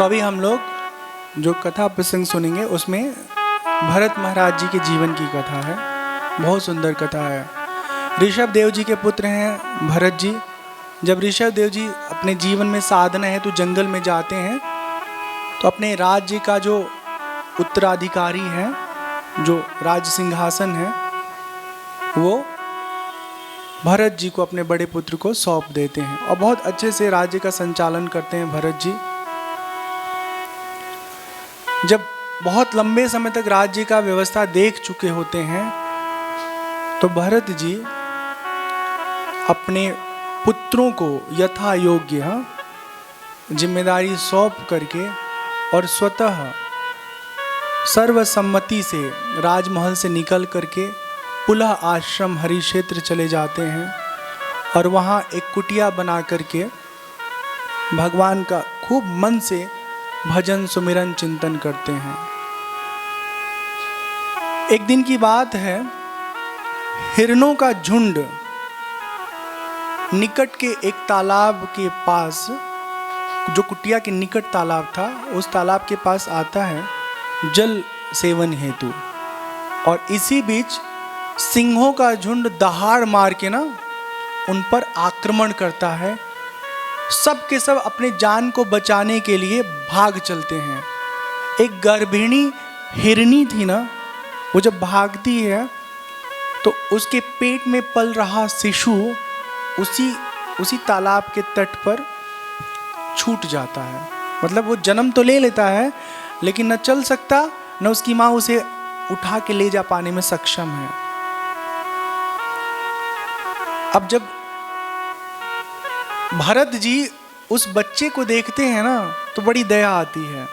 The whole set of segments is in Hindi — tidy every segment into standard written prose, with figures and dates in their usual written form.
तो अभी हम लोग जो कथा प्रसंग सुनेंगे उसमें भरत महाराज जी के जीवन की कथा है। बहुत सुंदर कथा है। ऋषभ देव जी के पुत्र हैं भरत जी। जब ऋषभ देव जी अपने जीवन में साधना है तो जंगल में जाते हैं, तो अपने राज्य का जो उत्तराधिकारी है, जो राज सिंहासन है, वो भरत जी को अपने बड़े पुत्र को सौंप देते हैं और बहुत अच्छे से राज्य का संचालन करते हैं भरत जी। जब बहुत लंबे समय तक राज्य का व्यवस्था देख चुके होते हैं तो भरत जी अपने पुत्रों को यथा योग्य जिम्मेदारी सौंप करके और स्वतः सर्वसम्मति से राजमहल से निकल करके पुलह आश्रम हरिक्षेत्र चले जाते हैं और वहाँ एक कुटिया बना करके भगवान का खूब मन से भजन सुमिरन चिंतन करते हैं। एक दिन की बात है, हिरणों का झुंड निकट के एक तालाब के पास, जो कुटिया के निकट तालाब था, उस तालाब के पास आता है जल सेवन हेतु। और इसी बीच सिंहों का झुंड दहाड़ मार के उन पर आक्रमण करता है। सब के सब अपने जान को बचाने के लिए भाग चलते हैं। एक गर्भिणी हिरनी थी वो जब भागती है तो उसके पेट में पल रहा शिशु उसी तालाब के तट पर छूट जाता है। मतलब वो जन्म तो ले लेता है लेकिन न चल सकता, न उसकी माँ उसे उठा के ले जा पाने में सक्षम है। अब जब भरत जी उस बच्चे को देखते हैं तो बड़ी दया आती है।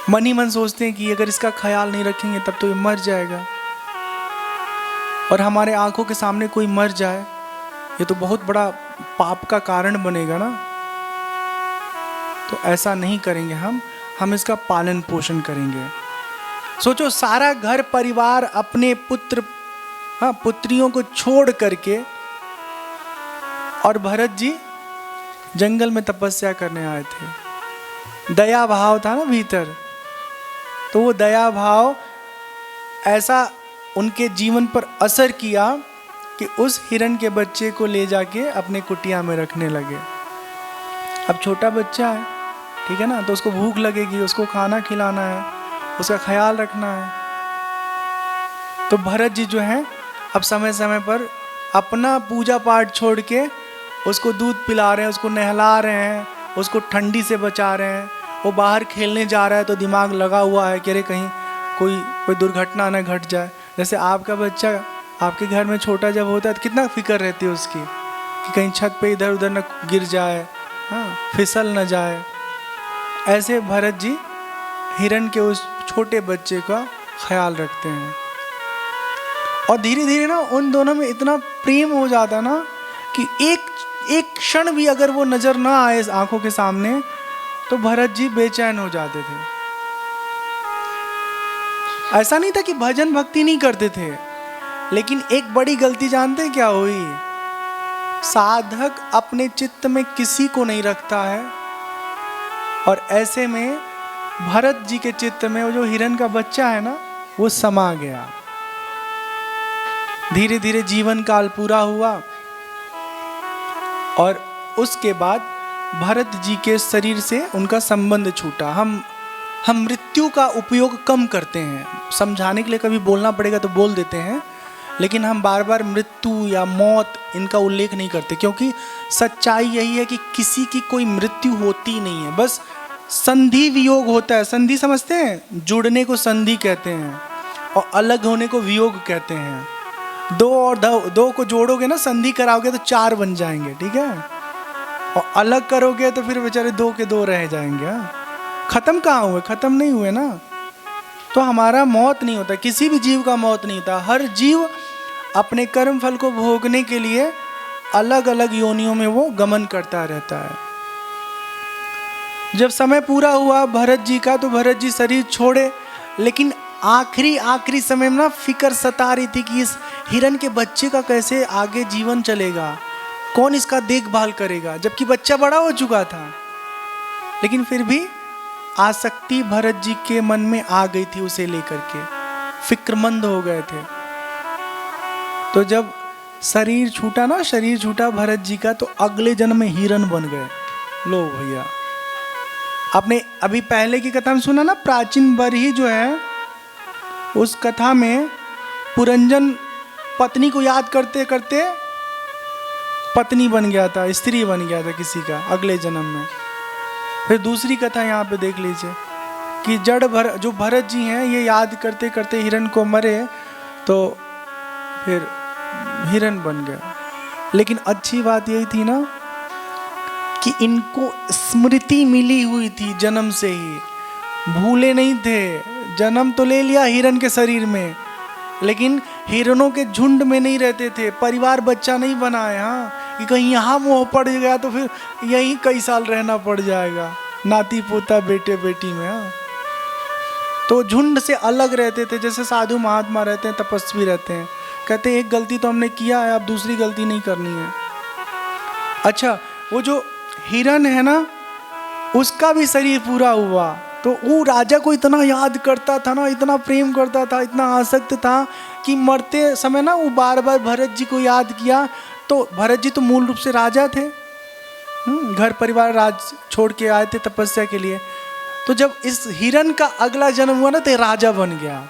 मन ही मन सोचते हैं कि अगर इसका ख्याल नहीं रखेंगे तब तो ये मर जाएगा, और हमारे आंखों के सामने कोई मर जाए ये तो बहुत बड़ा पाप का कारण बनेगा तो ऐसा नहीं करेंगे, हम इसका पालन पोषण करेंगे। सोचो, सारा घर परिवार अपने पुत्रियों को छोड़ करके, और भरत जी जंगल में तपस्या करने आए थे। दया भाव था भीतर, तो वो दया भाव ऐसा उनके जीवन पर असर किया कि उस हिरण के बच्चे को ले जाके अपने कुटिया में रखने लगे। अब छोटा बच्चा है, ठीक है तो उसको भूख लगेगी, उसको खाना खिलाना है, उसका ख्याल रखना है। तो भरत जी जो है अब समय समय पर अपना पूजा पाठ छोड़ के उसको दूध पिला रहे हैं, उसको नहला रहे हैं, उसको ठंडी से बचा रहे हैं। वो बाहर खेलने जा रहा है तो दिमाग लगा हुआ है कि अरे कहीं कोई दुर्घटना न घट जाए। जैसे आपका बच्चा आपके घर में छोटा जब होता है तो कितना फिक्र रहती है उसकी कि कहीं छत पे इधर उधर न गिर जाए, फिसल न जाए। ऐसे भरत जी हिरण के उस छोटे बच्चे का ख्याल रखते हैं। और धीरे धीरे उन दोनों में इतना प्रेम हो जाता कि एक क्षण भी अगर वो नजर ना आए आंखों के सामने तो भरत जी बेचैन हो जाते थे। ऐसा नहीं था कि भजन भक्ति नहीं करते थे, लेकिन एक बड़ी गलती जानते हैं क्या हुई? साधक अपने चित्त में किसी को नहीं रखता है, और ऐसे में भरत जी के चित्त में वो जो हिरण का बच्चा है वो समा गया। धीरे धीरे जीवन काल पूरा हुआ और उसके बाद भरत जी के शरीर से उनका संबंध छूटा। हम मृत्यु का उपयोग कम करते हैं, समझाने के लिए कभी बोलना पड़ेगा तो बोल देते हैं, लेकिन हम बार बार मृत्यु या मौत इनका उल्लेख नहीं करते, क्योंकि सच्चाई यही है कि किसी की कोई मृत्यु होती नहीं है, बस संधि वियोग होता है। संधि समझते हैं? जुड़ने को संधि कहते हैं और अलग होने को वियोग कहते हैं। दो और दो को जोड़ोगे संधि कराओगे तो 4 बन जाएंगे, ठीक है, और अलग करोगे तो फिर बेचारे 2 के 2 रह जाएंगे। खत्म कहाँ हुए? खत्म नहीं हुए तो हमारा मौत नहीं होता, किसी भी जीव का मौत नहीं होता। हर जीव अपने कर्म फल को भोगने के लिए अलग अलग योनियों में वो गमन करता रहता है। जब समय पूरा हुआ भरत जी का, तो भरत जी शरीर छोड़े, लेकिन आखिरी समय में फिक्र सता रही थी कि इस हिरण के बच्चे का कैसे आगे जीवन चलेगा, कौन इसका देखभाल करेगा, जबकि बच्चा बड़ा हो चुका था। लेकिन फिर भी आसक्ति भरत जी के मन में आ गई थी उसे लेकर के, फिक्रमंद हो गए थे। तो जब शरीर छूटा भरत जी का, तो अगले जन्म में हिरण बन गए। लो भैया, आपने अभी पहले की कथा में सुना ना, प्राचीन बरही जो है, उस कथा में पुरंजन पत्नी को याद करते करते पत्नी बन गया था, स्त्री बन गया था किसी का अगले जन्म में। फिर दूसरी कथा यहाँ पे देख लीजिए कि जो भरत जी हैं, ये याद करते करते हिरण को मरे, तो फिर हिरण बन गया। लेकिन अच्छी बात यही थी ना कि इनको स्मृति मिली हुई थी जन्म से ही, भूले नहीं थे। जन्म तो ले लिया हिरण के शरीर में, लेकिन हिरणों के झुंड में नहीं रहते थे, परिवार बच्चा नहीं बनाए। हाँ, कि कहीं यहाँ मोह पड़ गया तो फिर यहीं कई साल रहना पड़ जाएगा, नाती पोता बेटे बेटी में। हाँ, तो झुंड से अलग रहते थे, जैसे साधु महात्मा रहते हैं, तपस्वी रहते हैं, कहते हैं एक गलती तो हमने किया है, अब दूसरी गलती नहीं करनी है। अच्छा, वो जो हिरण है ना, उसका भी शरीर पूरा हुआ, तो वो राजा को इतना याद करता था ना, इतना प्रेम करता था, इतना आसक्त था कि मरते समय ना वो बार बार भरत जी को याद किया। तो भरत जी तो मूल रूप से राजा थे, घर परिवार राज छोड़ के आए थे तपस्या के लिए। तो जब इस हिरण का अगला जन्म हुआ ना, तो राजा बन गया।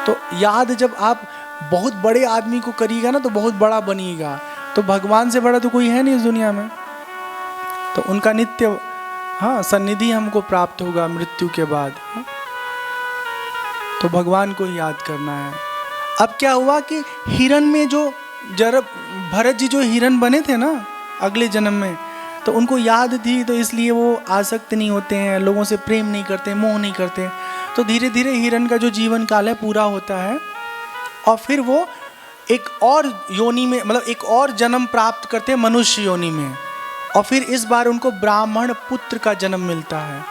तो याद जब आप बहुत बड़े आदमी को करिएगा ना, तो बहुत बड़ा बनिएगा। तो भगवान से बड़ा तो कोई है नहीं इस दुनिया में, तो उनका नित्य सन्निधि हमको प्राप्त होगा मृत्यु के बाद। तो भगवान को याद करना है। अब क्या हुआ कि हिरण में जो भरत जी जो हिरण बने थे ना अगले जन्म में, तो उनको याद थी, तो इसलिए वो आसक्त नहीं होते हैं, लोगों से प्रेम नहीं करते, मोह नहीं करते। तो धीरे धीरे हिरण का जो जीवन काल है पूरा होता है, और फिर वो एक और योनि में, मतलब एक और जन्म प्राप्त करते हैं मनुष्य योनि में, और फिर इस बार उनको ब्राह्मण पुत्र का जन्म मिलता है।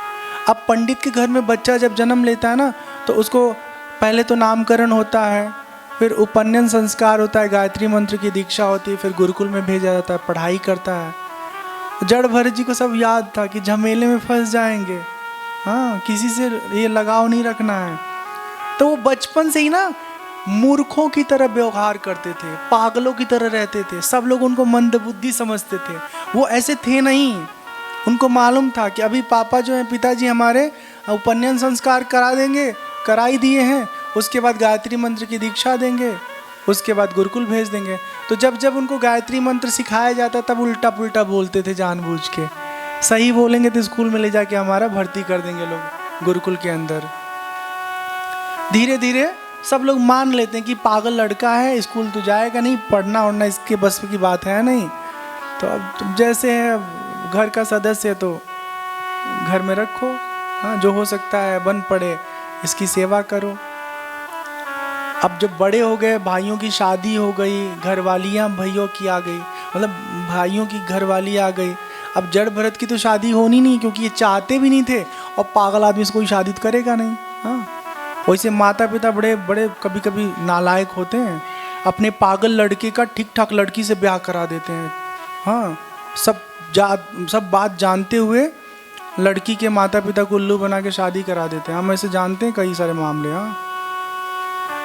अब पंडित के घर में बच्चा जब जन्म लेता है ना, तो उसको पहले तो नामकरण होता है, फिर उपनयन संस्कार होता है, गायत्री मंत्र की दीक्षा होती है, फिर गुरुकुल में भेजा जाता है, पढ़ाई करता है। जड़ भरत जी को सब याद था कि झमेले में फंस जाएंगे, हाँ, किसी से ये लगाव नहीं रखना है। तो वो बचपन से ही ना मूर्खों की तरह व्यवहार करते थे, पागलों की तरह रहते थे, सब लोग उनको मंदबुद्धि समझते थे। वो ऐसे थे नहीं, उनको मालूम था कि अभी पापा जो हैं, पिताजी हमारे, उपनयन संस्कार करा देंगे, करा ही दिए हैं, उसके बाद गायत्री मंत्र की दीक्षा देंगे, उसके बाद गुरुकुल भेज देंगे। तो जब जब उनको गायत्री मंत्र सिखाया जाता तब उल्टा पुल्टा बोलते थे जानबूझ के। सही बोलेंगे तो स्कूल में ले जाके हमारा भर्ती कर देंगे लोग गुरुकुल के अंदर। धीरे धीरे सब लोग मान लेते हैं कि पागल लड़का है, स्कूल तो जाएगा नहीं, पढ़ना उड़ना इसके बस की बात है नहीं। तो अब तुम जैसे है घर का सदस्य, तो घर में रखो, हाँ, जो हो सकता है बन पड़े इसकी सेवा करो। अब जब बड़े हो गए, भाइयों की शादी हो गई, घरवालियाँ भाइयों की आ गई, मतलब भाइयों की घरवाली आ गई। अब जड़ भरत की तो शादी होनी नहीं, क्योंकि ये चाहते भी नहीं थे, और पागल आदमी से कोई शादी तो करेगा नहीं। हाँ, वैसे माता पिता बड़े बड़े कभी कभी नालायक होते हैं, अपने पागल लड़के का ठीक ठाक लड़की से ब्याह करा देते हैं। हाँ, सब बात जानते हुए लड़की के माता पिता को उल्लू बना के शादी करा देते हैं। हम ऐसे जानते हैं कई सारे मामले। हाँ,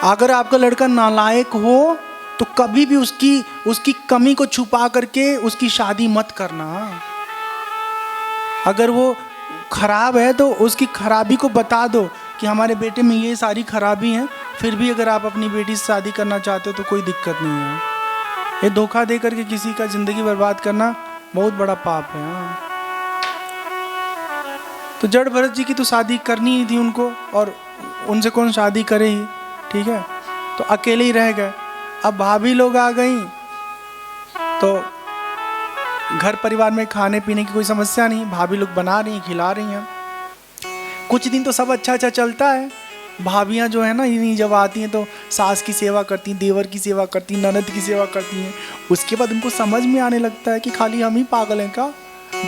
अगर आपका लड़का नालायक हो तो कभी भी उसकी कमी को छुपा करके उसकी शादी मत करना। अगर वो खराब है तो उसकी खराबी को बता दो कि हमारे बेटे में ये सारी खराबी हैं, फिर भी अगर आप अपनी बेटी से शादी करना चाहते हो तो कोई दिक्कत नहीं है। ये धोखा दे करके किसी का जिंदगी बर्बाद करना बहुत बड़ा पाप है। तो जड़ भरत जी की तो शादी करनी ही थी उनको, और उनसे कौन शादी करे ही, ठीक है। तो अकेले ही रह गए। अब भाभी लोग आ गई, तो घर परिवार में खाने पीने की कोई समस्या नहीं, भाभी लोग बना रही हैं, खिला रही हैं। कुछ दिन तो सब अच्छा चलता है। भाभियाँ जो है ना, इन्हीं जब आती हैं तो सास की सेवा करती, देवर की सेवा करती, ननद की सेवा करती हैं। उसके बाद उनको समझ में आने लगता है कि खाली हम ही पागल हैं का,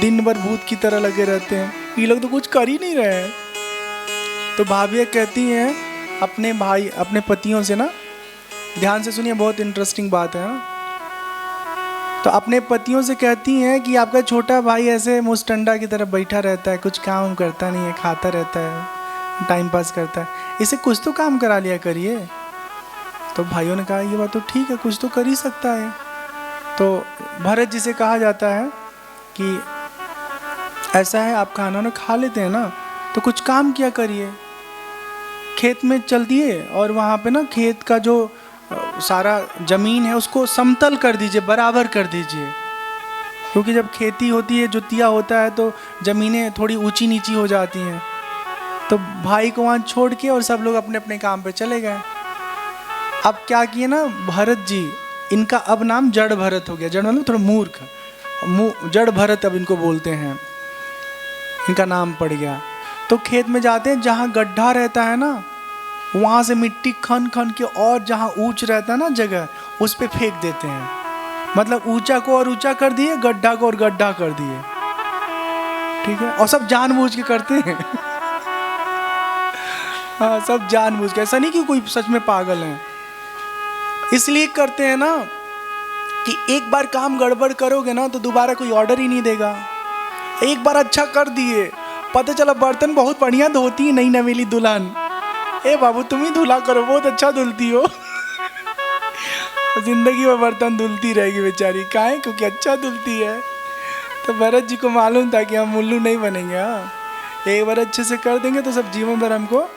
दिन भर भूत की तरह लगे रहते हैं, ये लोग तो कुछ कर ही नहीं रहे हैं। तो भाभियाँ कहती हैं अपने भाई अपने पतियों से ना, ध्यान से सुनिए, बहुत इंटरेस्टिंग बात है ना, तो अपने पतियों से कहती हैं कि आपका छोटा भाई ऐसे मुस्टंडा की तरह बैठा रहता है, कुछ काम करता नहीं है, खाता रहता है, टाइम पास करता है, इसे कुछ तो काम करा लिया करिए। तो भाइयों ने कहा ये बात तो ठीक है, कुछ तो कर ही सकता है। तो भरत जी से कहा जाता है कि ऐसा है, आप खाना ना खा लेते हैं ना, तो कुछ काम किया करिए, खेत में चल दिए और वहाँ पे ना खेत का जो सारा जमीन है उसको समतल कर दीजिए, बराबर कर दीजिए, क्योंकि जब खेती होती है, जुतिया होता है, तो ज़मीनें थोड़ी ऊंची नीची हो जाती हैं। तो भाई को वहाँ छोड़ के और सब लोग अपने अपने काम पे चले गए। अब क्या किए ना भरत जी, इनका अब नाम जड़ भरत हो गया। जड़ मतलब थोड़ा मूर्ख, जड़ भरत अब इनको बोलते हैं, इनका नाम पड़ गया। तो खेत में जाते हैं, जहाँ गड्ढा रहता है ना वहाँ से मिट्टी खन खन के और जहाँ ऊंच रहता है ना जगह, उस पे फेंक देते हैं। मतलब ऊंचा को और ऊंचा कर दिए, गड्ढा को और गड्ढा कर दिए, ठीक है। और सब जानबूझ के करते हैं हाँ, सब जानबूझ के, ऐसा नहीं कि कोई सच में पागल है, इसलिए करते हैं ना कि एक बार काम गड़बड़ करोगे ना तो दोबारा कोई ऑर्डर ही नहीं देगा। एक बार अच्छा कर दिए, पता चला बर्तन बहुत बढ़िया धोती है नई नवेली दुल्हन, ए बाबू तुम ही धुला करो, बहुत अच्छा धुलती हो जिंदगी में बर्तन धुलती रहेगी बेचारी, काहे, क्योंकि अच्छा धुलती है। तो भरत जी को मालूम था कि हम उल्लू नहीं बनेंगे। हाँ, एक बार अच्छे से कर देंगे तो सब जीवन भर हमको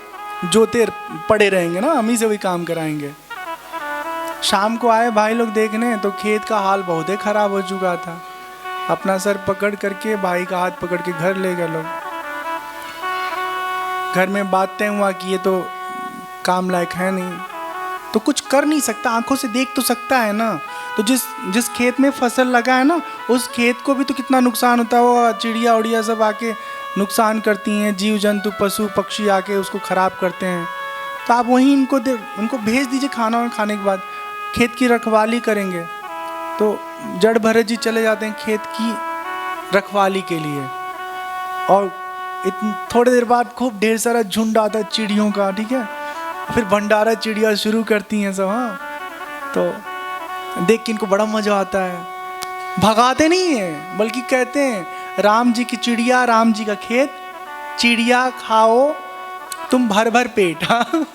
जोते पड़े रहेंगे ना, हम ही से वही काम कराएंगे। शाम को आए भाई लोग देखने, तो खेत का हाल बहुत ही खराब हो चुका था। अपना सर पकड़ करके भाई का हाथ पकड़ के घर ले गए लोग। घर में बात तय हुआ कि ये तो काम लायक है नहीं, तो कुछ कर नहीं सकता, आंखों से देख तो सकता है ना। तो जिस खेत में फसल लगा है ना, उस खेत को भी तो कितना नुकसान होता है, वो चिड़िया उड़िया सब आके नुकसान करती हैं, जीव जंतु पशु पक्षी आके उसको ख़राब करते हैं। तो आप वहीं उनको भेज दीजिए, खाना खाने के बाद खेत की रखवाली करेंगे। तो जड़ भरत जी चले जाते हैं खेत की रखवाली के लिए, और थोड़ी देर बाद खूब ढेर सारा झुंड आता है चिड़ियों का, ठीक है। फिर भंडारा चिड़िया शुरू करती हैं सब। हाँ, तो देख के इनको बड़ा मजा आता है, भगाते नहीं है बल्कि कहते हैं राम जी की चिड़िया, राम जी का खेत, चिड़िया खाओ तुम भर भर पेट। हाँ,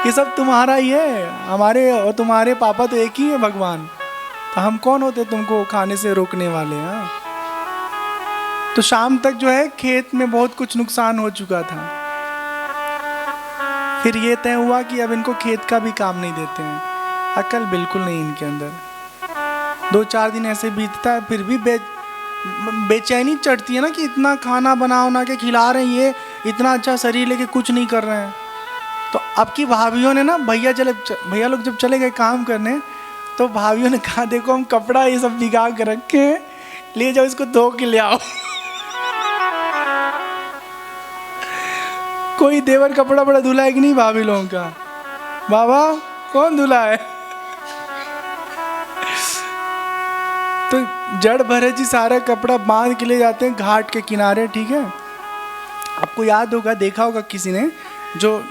ये सब तुम्हारा ही है, हमारे और तुम्हारे पापा तो एक ही है भगवान, तो हम कौन होते तुमको खाने से रोकने वाले। हाँ, तो शाम तक जो है खेत में बहुत कुछ नुकसान हो चुका था। फिर ये तय हुआ कि अब इनको खेत का भी काम नहीं देते हैं, अकल बिल्कुल नहीं इनके अंदर। 2-4 दिन ऐसे बीतता है, फिर भी बेचैनी चढ़ती है ना कि इतना खाना बना उना के खिला रहे हैं, ये इतना अच्छा शरीर लेके कुछ नहीं कर रहे हैं। तो अब की भाभीियों ने ना, भैया लोग जब चले गए काम करने, तो भाभीियों ने कहा देखो हम कपड़ा ये सब भिगा के रखे हैं, ले जाओ इसको धो के ले आओ। कोई देवर कपड़ा बड़ा धुला है कि नहीं भाभी लोगों का? बाबा कौन धुला है? तो जड़ भरत जी सारा कपड़ा बांध के ले जाते हैं घाट के किनारे, ठीक है। आपको याद होगा, देखा होगा किसी ने, जो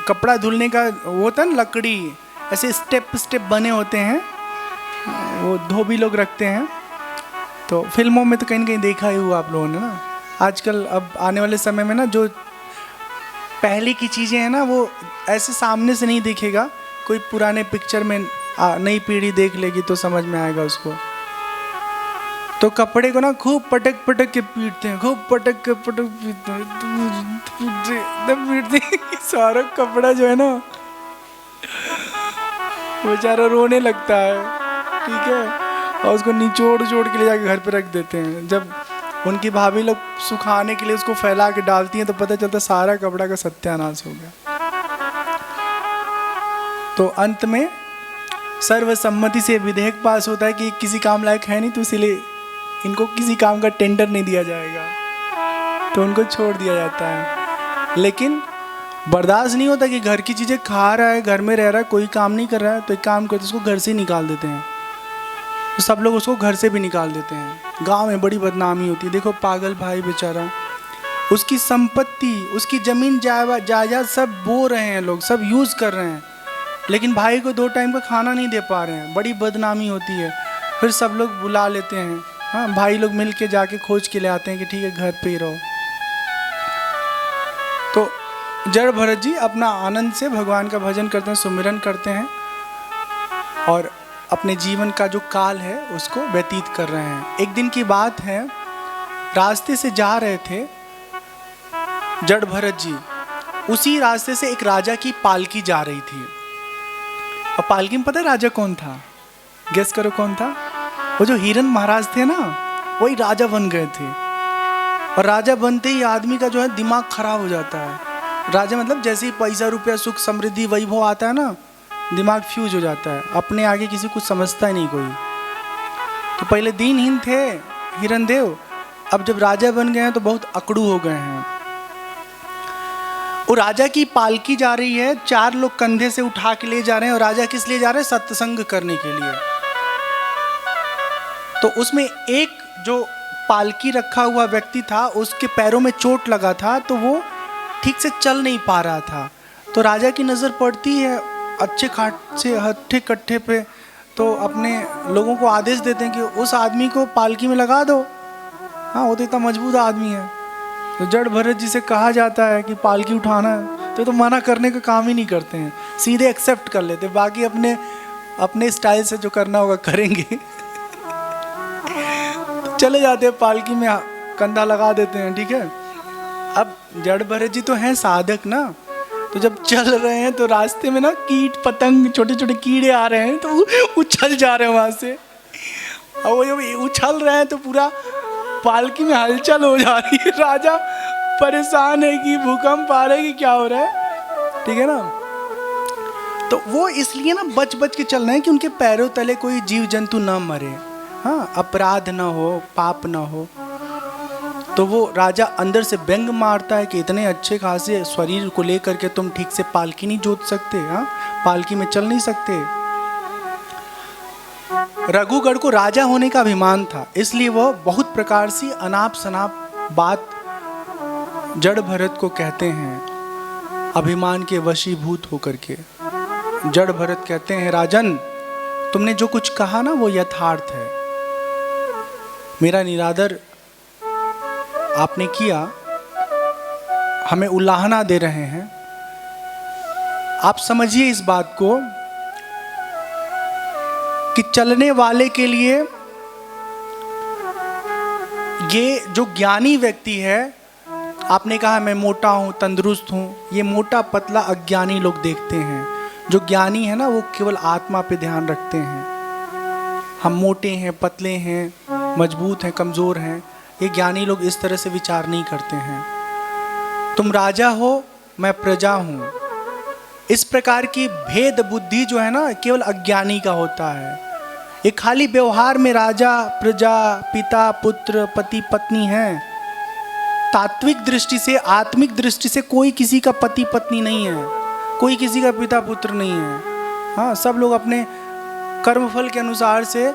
कपड़ा धुलने का वो होता है ना, लकड़ी ऐसे स्टेप स्टेप बने होते हैं, वो धोबी लोग रखते हैं। तो फिल्मों में तो कहीं ना कहीं देखा ही हुआ आप लोगों ने ना। आजकल अब आने वाले समय में ना जो पहले की चीज़ें हैं ना, वो ऐसे सामने से नहीं दिखेगा, कोई पुराने पिक्चर में नई पीढ़ी देख लेगी तो समझ में आएगा उसको। तो कपड़े को ना खूब पटक पटक के पीटते हैं, खूब पटक के पटक पीटते सारा कपड़ा जो है ना बेचारा रोने लगता है, ठीक है। और उसको निचोड़ के ले जाके घर पे रख देते हैं। जब उनकी भाभी लोग सुखाने के लिए उसको फैला के डालती हैं तो पता चलता सारा कपड़ा का सत्यानाश हो गया। तो अंत में सर्वसम्मति से विधेयक पास होता है कि किसी काम लायक है नहीं, तो इसीलिए इनको किसी काम का टेंडर नहीं दिया जाएगा, तो उनको छोड़ दिया जाता है। लेकिन बर्दाश्त नहीं होता कि घर की चीज़ें खा रहा है, घर में रह रहा है, कोई काम नहीं कर रहा है, तो एक काम करते उसको घर से निकाल देते हैं। तो सब लोग उसको घर से भी निकाल देते हैं। गांव में बड़ी बदनामी होती है। देखो पागल भाई बेचारा, उसकी संपत्ति, उसकी ज़मीन जायदाद सब बो रहे हैं लोग, सब यूज़ कर रहे हैं, लेकिन भाई को 2 टाइम का खाना नहीं दे पा रहे हैं। बड़ी बदनामी होती है। फिर सब लोग बुला लेते हैं, हाँ भाई लोग मिल के जाके खोज के ले आते हैं कि ठीक है घर पे ही रहो। तो जड़ भरत जी अपना आनंद से भगवान का भजन करते हैं, सुमिरन करते हैं और अपने जीवन का जो काल है उसको व्यतीत कर रहे हैं। एक दिन की बात है, रास्ते से जा रहे थे जड़ भरत जी, उसी रास्ते से एक राजा की पालकी जा रही थी। और पालकी में पता है राजा कौन था? गेस करो कौन था? वो जो हिरन महाराज थे ना, वही राजा बन गए थे। और राजा बनते ही आदमी का जो है दिमाग खराब हो जाता है। राजा मतलब जैसे ही पैसा रुपया सुख समृद्धि वैभव आता है ना, दिमाग फ्यूज हो जाता है, अपने आगे किसी को समझता ही नहीं कोई। तो पहले दीनहीन थे हिरन देव, अब जब राजा बन गए हैं तो बहुत अकड़ू हो गए हैं। वो राजा की पालकी जा रही है, 4 लोग कंधे से उठा के ले जा रहे हैं। और राजा किस लिए जा रहे हैं? सत्संग करने के लिए। तो उसमें एक जो पालकी रखा हुआ व्यक्ति था, उसके पैरों में चोट लगा था, तो वो ठीक से चल नहीं पा रहा था। तो राजा की नज़र पड़ती है अच्छे खासे हट्ठे कट्ठे पे, तो अपने लोगों को आदेश देते हैं कि उस आदमी को पालकी में लगा दो। हाँ, वो तो इतना मजबूत आदमी है। तो जड़ भरत जी से कहा जाता है कि पालकी उठाना है, तो मना करने का काम ही नहीं करते हैं, सीधे एक्सेप्ट कर लेते, बाकी अपने अपने स्टाइल से जो करना होगा करेंगे। तो चले जाते हैं, पालकी में कंधा लगा देते हैं, ठीक है। अब जड़ भरत जी तो हैं साधक ना, तो जब चल रहे हैं तो रास्ते में ना कीट पतंग छोटे छोटे कीड़े आ रहे हैं, तो उछल जा रहे हैं वहाँ से। और वो जब उछल रहे हैं तो पूरा पालकी में हलचल हो जा रही है। राजा परेशान है कि भूकंप आ रहा है कि क्या हो रहा है, ठीक है ना। तो वो इसलिए ना बच बच के चल रहे हैं कि उनके पैरों तले कोई जीव जंतु ना मरे, हाँ, अपराध ना हो, पाप ना हो। तो वो राजा अंदर से व्यंग मारता है कि इतने अच्छे खासे शरीर को लेकर के तुम ठीक से पालकी नहीं जोत सकते, हाँ, पालकी में चल नहीं सकते। रघुगढ़ को राजा होने का अभिमान था, इसलिए वह बहुत प्रकार से अनाप शनाप बात जड़ भरत को कहते हैं, अभिमान के वशीभूत होकर के। जड़ भरत कहते हैं, राजन तुमने जो कुछ कहा ना वो यथार्थ है, मेरा निरादर आपने किया, हमें उलाहना दे रहे हैं। आप समझिए इस बात को कि चलने वाले के लिए ये जो ज्ञानी व्यक्ति है, आपने कहा मैं मोटा हूं तंदुरुस्त हूं, ये मोटा पतला अज्ञानी लोग देखते हैं। जो ज्ञानी है ना वो केवल आत्मा पे ध्यान रखते हैं। हम मोटे हैं, पतले हैं, मजबूत हैं, कमजोर हैं, ये ज्ञानी लोग इस तरह से विचार नहीं करते हैं। तुम राजा हो, मैं प्रजा हूं, इस प्रकार की भेद बुद्धि जो है ना केवल अज्ञानी का होता है। ये खाली व्यवहार में राजा प्रजा पिता पुत्र पति पत्नी है। तात्विक दृष्टि से, आत्मिक दृष्टि से कोई किसी का पति पत्नी नहीं है, कोई किसी का पिता पुत्र नहीं है। हाँ, सब लोग अपने कर्मफल के अनुसार से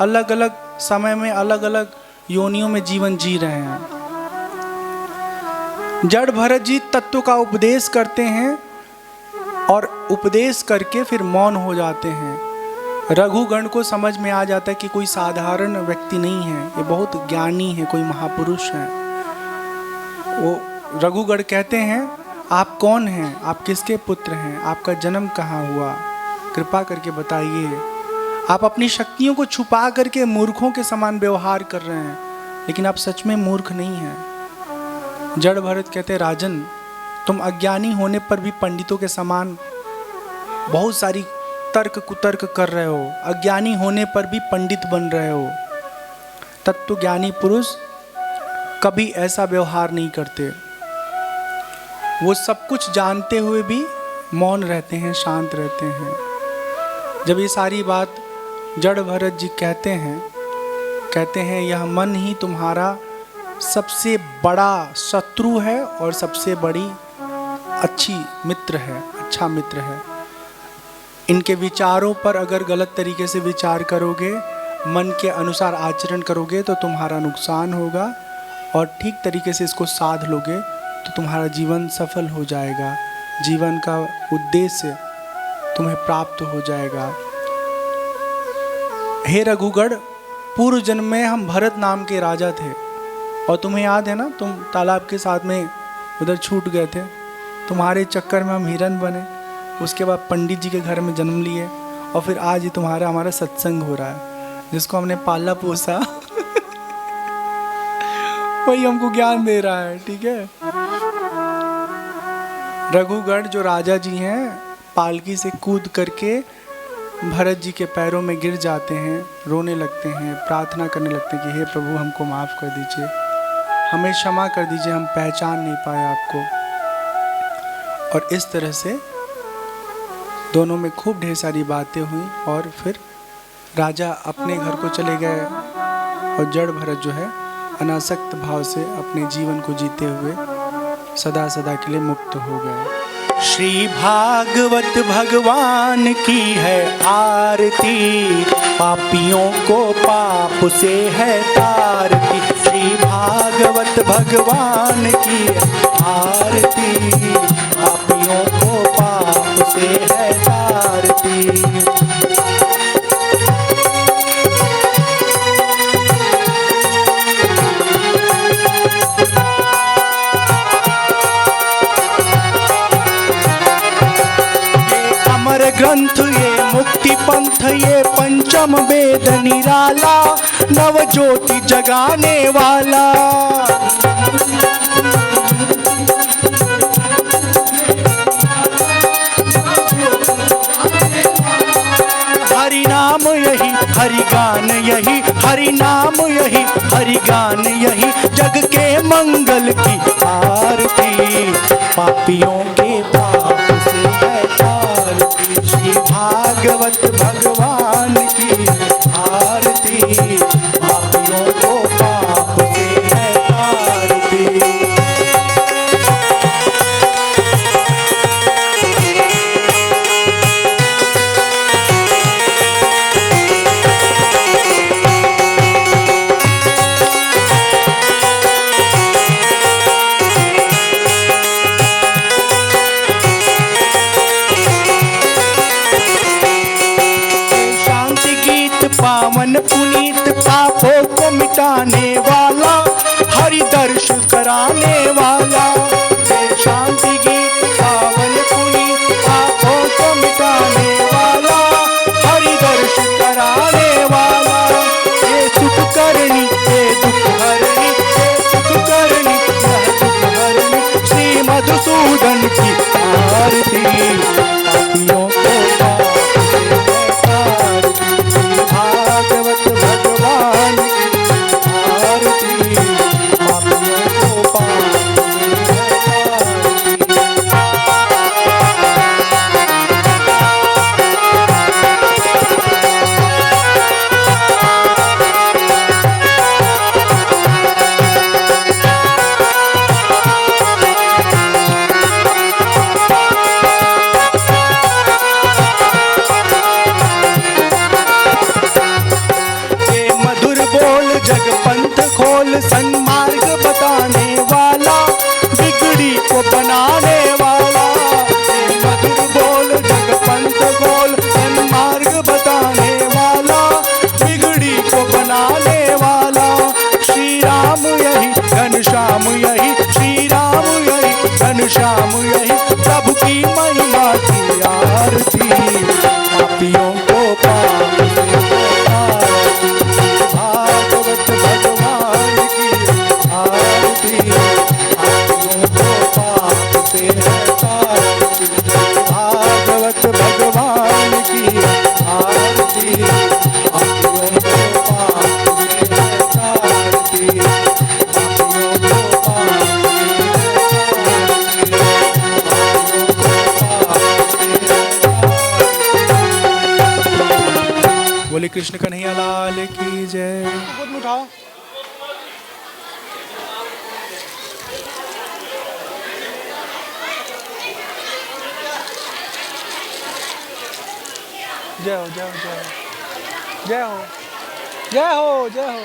अलग अलग समय में अलग अलग योनियों में जीवन जी रहे हैं। जड़ भरत जी तत्व का उपदेश करते हैं और उपदेश करके फिर मौन हो जाते हैं। रघुगण को समझ में आ जाता है कि कोई साधारण व्यक्ति नहीं है, ये बहुत ज्ञानी है, कोई महापुरुष है। वो रघुगण कहते हैं, आप कौन हैं, आप किसके पुत्र हैं, आपका जन्म कहाँ हुआ, कृपा करके बताइए। आप अपनी शक्तियों को छुपा करके मूर्खों के समान व्यवहार कर रहे हैं, लेकिन आप सच में मूर्ख नहीं हैं। जड़ भरत कहते हैं, राजन तुम अज्ञानी होने पर भी पंडितों के समान बहुत सारी तर्क कुतर्क कर रहे हो, अज्ञानी होने पर भी पंडित बन रहे हो। तत्वज्ञानी पुरुष कभी ऐसा व्यवहार नहीं करते, वो सब कुछ जानते हुए भी मौन रहते हैं, शांत रहते हैं। जब ये सारी बात जड़ भरत जी कहते हैं यह मन ही तुम्हारा सबसे बड़ा शत्रु है और सबसे बड़ी अच्छी मित्र है, अच्छा मित्र है। इनके विचारों पर अगर गलत तरीके से विचार करोगे, मन के अनुसार आचरण करोगे तो तुम्हारा नुकसान होगा, और ठीक तरीके से इसको साध लोगे तो तुम्हारा जीवन सफल हो जाएगा, जीवन का उद्देश्य तुम्हें प्राप्त हो जाएगा। हे रघुगढ़, पूर्व जन्म में हम भरत नाम के राजा थे, और तुम्हें याद है ना, तुम तालाब के साथ में उधर छूट गए थे, तुम्हारे चक्कर में हम हिरन बने, उसके बाद पंडित जी के घर में जन्म लिए, और फिर आज ही तुम्हारा हमारा सत्संग हो रहा है, जिसको हमने पाला पोसा वही हमको ज्ञान दे रहा है। ठीक है, रघुगढ़ जो राजा जी हैं, पालकी से कूद करके भरत जी के पैरों में गिर जाते हैं, रोने लगते हैं, प्रार्थना करने लगते हैं कि हे प्रभु हमको माफ़ कर दीजिए, हमें क्षमा कर दीजिए, हम पहचान नहीं पाए आपको। और इस तरह से दोनों में खूब ढेर सारी बातें हुई, और फिर राजा अपने घर को चले गए, और जड़ भरत जो है अनासक्त भाव से अपने जीवन को जीते हुए सदा सदा के लिए मुक्त हो गए। श्री भागवत भगवान की है आरती, पापियों को पाप से है तारती। श्री भागवत भगवान की आरती, पापियों को पाप से है तारती। ग्रंथ ये मुक्ति पंथ, ये पंचम वेद निराला, नव ज्योति जगाने वाला। हरि नाम यही, हरि गान यही, हरि नाम यही, हरि गान यही, जग के मंगल की आरती, पापियों के पाप से है तारती। श्री भागवत भगवान की आरती, पापियों को पाप से है तारती। पावन पुनीत पापों को मिटाने वाला, हरि दर्श कराने वाला। जय शांति गीत पावन पुनीत पापों को मिटाने वाला, हरि दर्श कराने वाला। ये सुख करनी, ये दुख हरनी, ये सुख करनी, यह दुख हरनी, श्री मधुसूदन की आरती, पापियों को भागवत भगवान की आरती, पापियों को पाप से है जग पंथ खोल, सन्मार्ग बताने वाला, बिगड़ी को बनाने वाला। मधुर बोल जग पंथ खोल, सन्मार्ग बताने वाला, बिगड़ी को बनाने वाला। श्री राम यही, घनश्याम यही, श्री राम यही, घनश्याम यही, प्रभु की महिमा की आरती, पापियों को पाप से तारती। भागवत भगवान की आरती, पापियों को पाप से है तारती। भागवत भगवान की आरती, पापियों को पाप से है तारती। पापियों को पाप से है तारती, पापियों को पाप से है। बोले कृष्ण कन्हैया लाल की जय। खुद में उठाओ। जय हो, जय हो, जय हो, जय हो, जय हो, जय हो।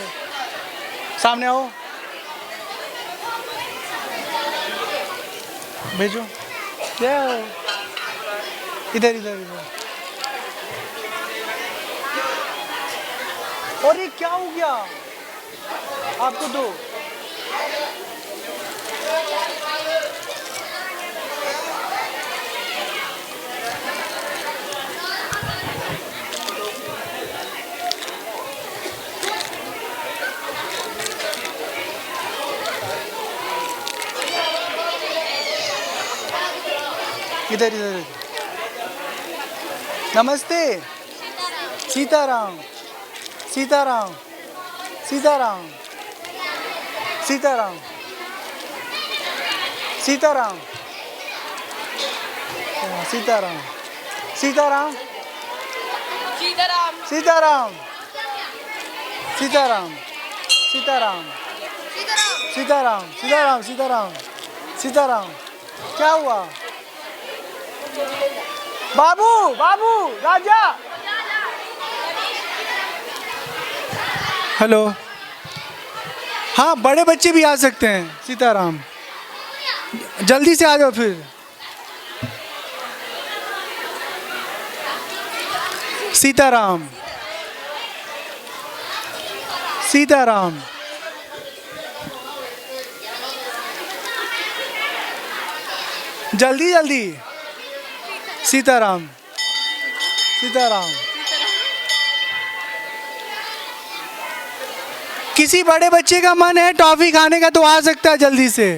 सामने आओ, भेजो। जय हो, इधर इधर इधर। और ये क्या हो गया आपको तो? इधर इधर। नमस्ते। सीताराम सीताराम सीताराम सीताराम सीताराम सीताराम सीताराम सीताराम सीताराम सीताराम सीताराम सीताराम सीताराम सीताराम सीताराम। क्या हुआ? बाबू बाबू राजा। हेलो। हाँ, बड़े बच्चे भी आ सकते हैं। सीताराम, जल्दी से आ जाओ फिर। सीताराम सीताराम। जल्दी जल्दी। सीताराम सीताराम। किसी बड़े बच्चे का मन है टॉफी खाने का तो आ सकता है जल्दी से,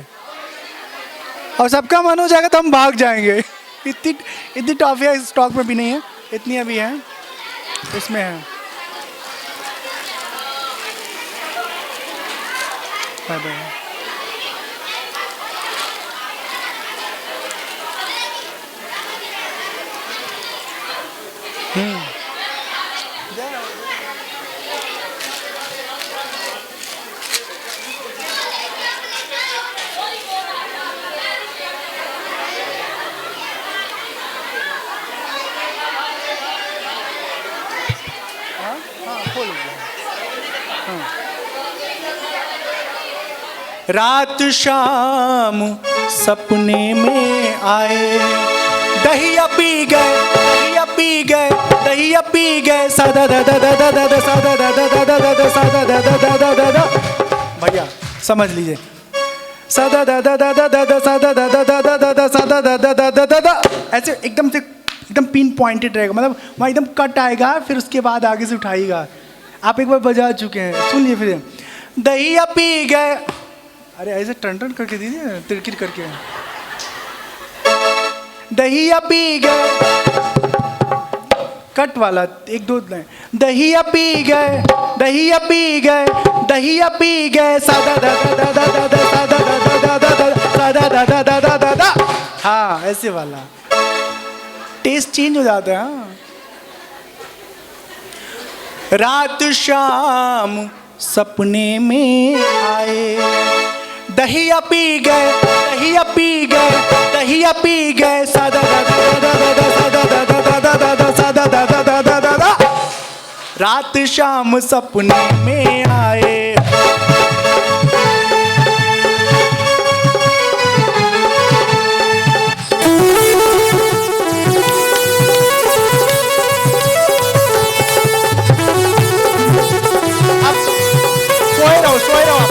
और सबका मन हो जाएगा तो हम भाग जाएंगे। इतनी इतनी टॉफियाँ स्टॉक में भी नहीं है, इतनी अभी हैं, इसमें है। Bye bye. रात शाम सपने में आए, दहिया पी गए, दहिया पी गए, दहिया पी गए, सादा दा दा दा दा दा सादा दा दा दा दा दा सादा दा दा दा दा दा। भैया समझ लीजिए, सादा दा दा दा दा दा सादा दा दा दा दा दा सादा दा दा दा दा दा। ऐसे एकदम से एकदम पिन पॉइंटेड रहेगा, मतलब वहाँ एकदम कट आएगा, फिर उसके बाद आगे से उठाइएगा। आप एक बार बजा चुके हैं, सुनिए फिर। दहिया पी गए, अरे ऐसे टन टन करके दीजिए, तिरकिर करके। दहिया पी गए, कट वाला एक दो लाइन। दहिया पी गए, दहिया पी गए, दहिया पी गए, सादा दा दा दा दा दा सादा दा दा दा दा सादा दा दा दा दा दा दा। हाँ, ऐसे वाला टेस्ट चेंज हो जाता है। हाँ। रात शाम सपने में आए, दहिया पी गए, दहिया पी गए, दहिया पी गए, सादा दा दा दा दा दा सादा दा दा दा दा दा सादा दा दा दा दा दा दा। रात शाम सपने में आए। सोए रहो आप,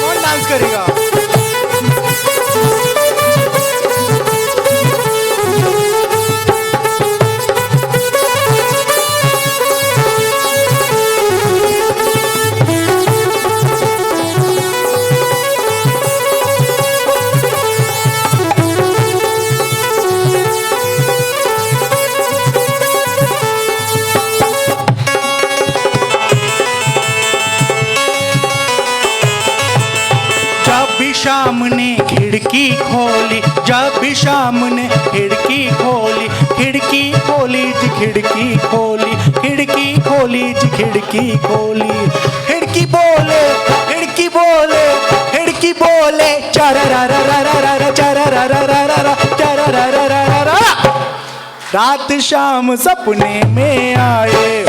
कौन डांस करेगा? शाम ने खिड़की खोली, जब भी शाम ने खिड़की खोली, खिड़की खोली जी खिड़की खोली, खिड़की खोली जी खिड़की खोली। खिड़की बोले, खिड़की बोले, खिड़की बोले, चारा रा रा रा रा रा रा चारा रा रा रा रा रा चारा रा रा रा रा रा। रात शाम सपने में आए।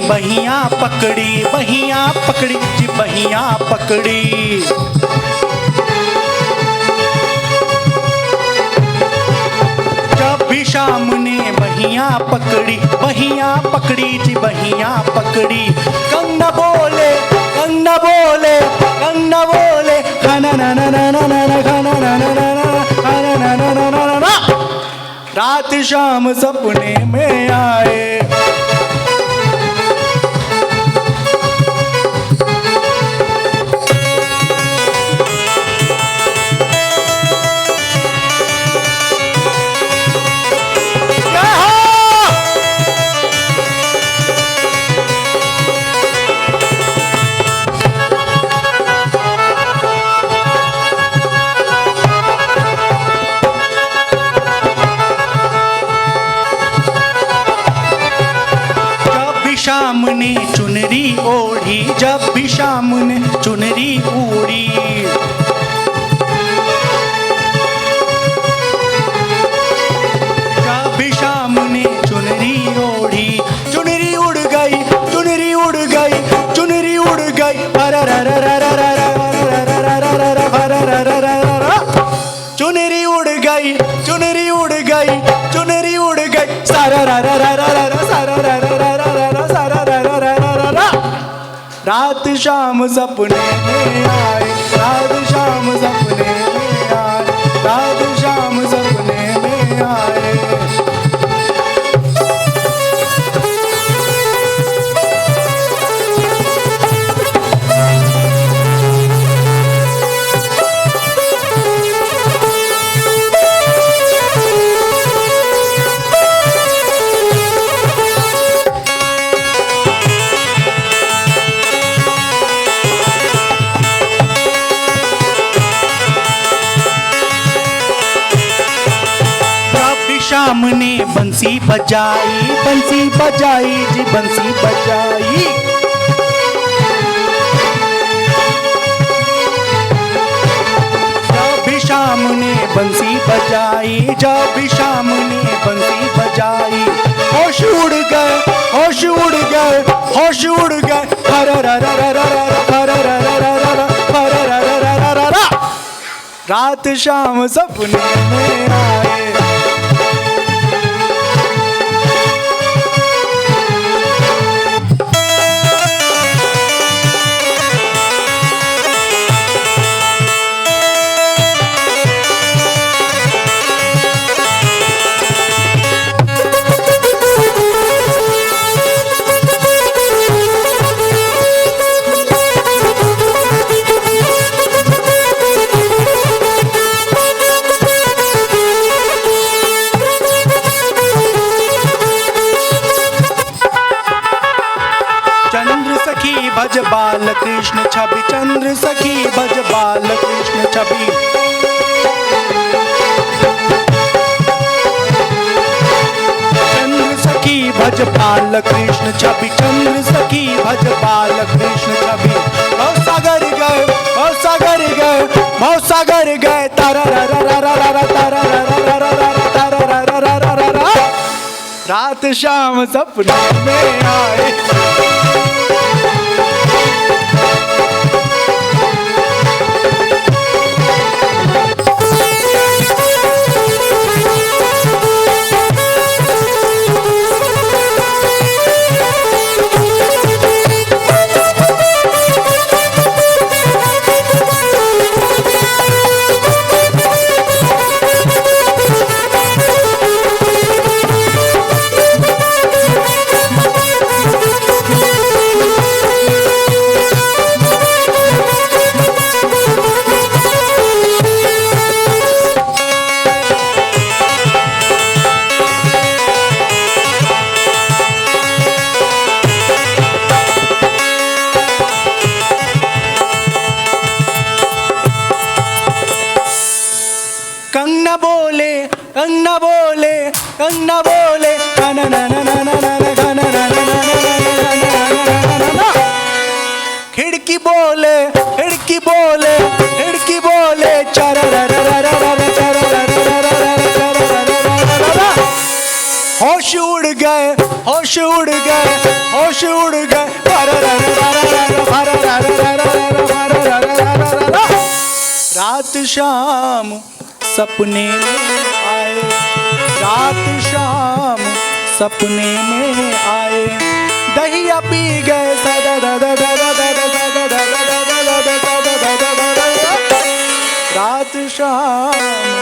बहिया पकड़ी, बहिया पकड़ी जी बहिया पकड़ी। जब भी शाम ने बहिया पकड़ी, बहिया पकड़ी जी बहिया पकड़ी। कंगना बोले, कंगना बोले, कंगना बोले, खाना ना ना ना ना ना खाना ना ना ना ना खाना ना ना ना ना ना। रात शाम सपने में आए, शाम ने चुनरी ओढ़ी, जब भी शाम ने चुनरी ओढ़ी। जब भी शाम ने चुनरी ओढ़ी, चुनरी उड़ गई, चुनरी उड़ गई, चुनरी उड़ गई। चुनरी उड़ गई, चुनरी उड़ गई, चुनरी उड़ गई। सारा रा रा रा रा रा सारा रा रा रा रा रात शाम सपने में आए, रात शाम सपने में आए, रात शाम सपने में आए। शाम ने बंसी बजाई, बंसी बजाई जी बंसी बजाई। जब भी शाम ने बंसी बजाई, जब भी शाम ने बंसी बजाई। होश उड़ गए, होश उड़ गए, होश उड़ गए। हर रा रा रा रा रा हर रा रा रा रा हर रा रा रा रा रा। रात शाम सपने में आए, भज बाल कृष्ण छवि, चंद्र सखी भज बाल कृष्ण छवि। चंद्र सखी भज बाल कृष्ण छवि, चंद्र सखी भज बाल कृष्ण छवि। भव सागर गए, भव सागर गए, भव सागर गए। तारा रा रा रा रा रा तारा रा रा रा रा तारा रा रा रा रा रा। रात शाम सपने में आए, कंगना बोले, कंगना बोले, कंगना बोले। ना ना ना ना ना ना ना ना ना ना। खिड़की बोले, खिड़की बोले, खिड़की बोले। चारा रा रा रा रा रा चारा रा रा रा रा रा चारा रा रा रा रा। होश उड़ गए, होश उड़ गए, होश उड़ गए। रात शाम सपने में आए, रात शाम सपने में आए, दहिया पी गए सदा दादा दादा दादा दादा दादा दादा दादा दादा दादा। रात शाम